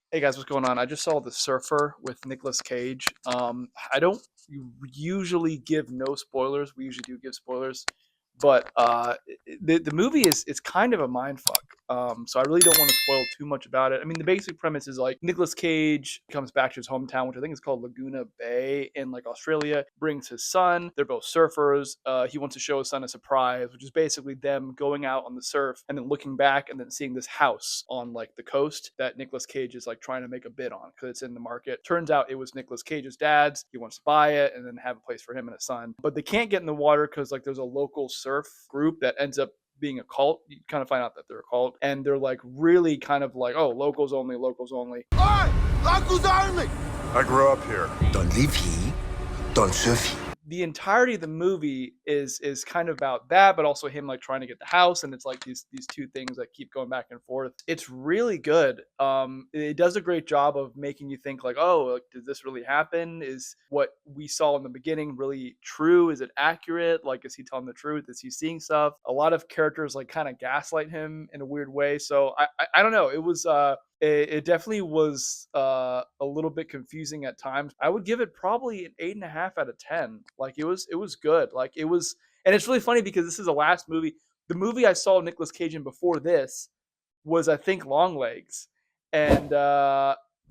Hey guys, what's going on? I just saw The Surfer with Nicolas Cage. I don't usually give no spoilers. We usually do give spoilers, but the movie is it's kind of a mind fuck. So I really don't want to spoil too much about it. I mean, the basic premise is like Nicolas Cage comes back to his hometown, which I think is called Laguna Bay in like Australia. Brings his son. They're both surfers. He wants to show his son a surprise, which is basically them going out on the surf and then looking back and then seeing this house on like the coast that Nicolas Cage is like trying to make a bid on because it's in the market. Turns out it was Nicolas Cage's dad's. He wants to buy it and then have a place for him and his son. But they can't get in the water because like there's a local surf group that ends up being a cult. You kind of find out that they're a cult, and they're like really kind of like, oh, locals only, locals only. Oi! Locals only! I grew up here. Don't live here, don't surf here. The entirety of the movie is kind of about that, but also him like trying to get the house, and it's like these two things that keep going back and forth. It's really good. It does a great job of making you think like, oh, like, did this really happen? Is what we saw in the beginning really true? Is it accurate? Like, is he telling the truth? Is he seeing stuff? A lot of characters like kind of gaslight him in a weird way. So I don't know. It was it definitely was a little bit confusing at times. I would give it probably an 8.5 out of 10. Like it was good. Like it was, and it's really funny because this is the last movie. The movie I saw Nicolas Cage in before this was I think Longlegs, and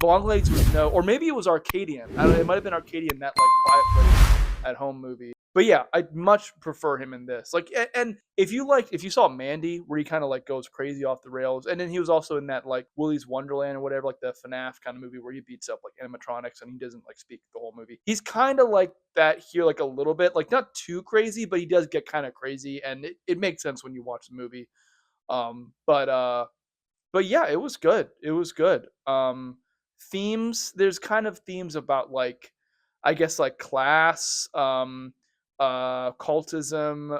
Longlegs was no, or maybe it was Arcadian. I don't know. It might have been Arcadian, that like Quiet Place at Home movie. But yeah, I much prefer him in this. Like, and if you saw Mandy, where he kind of like goes crazy off the rails, and then he was also in that like Willy's Wonderland or whatever, like the FNAF kind of movie where he beats up like animatronics and he doesn't like speak the whole movie. He's kind of like that here, like a little bit, like not too crazy, but he does get kind of crazy, and it makes sense when you watch the movie. Um, but uh, but yeah, it was good. It was good. Themes, there's kind of themes about like, I guess like class, cultism,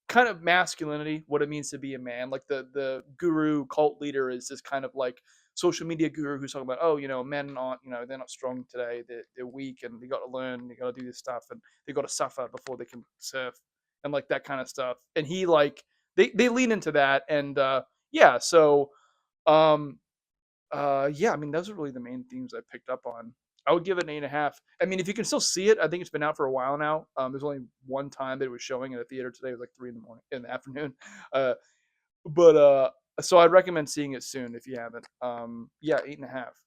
kind of masculinity, what it means to be a man. Like the guru cult leader is this kind of like social media guru who's talking about, oh, men aren't, they're not strong today. They're weak and they got to learn, they got to do this stuff, and they got to suffer before they can surf, and like that kind of stuff. And he like they lean into that, and yeah, so um yeah, I mean those are really the main themes I picked up on. I would give it an 8.5. I mean, if you can still see it, I think it's been out for a while now. There's only one time that it was showing in a theater today. It was like 3 in the afternoon. Uh, but so I'd recommend seeing it soon if you haven't. Yeah, 8.5.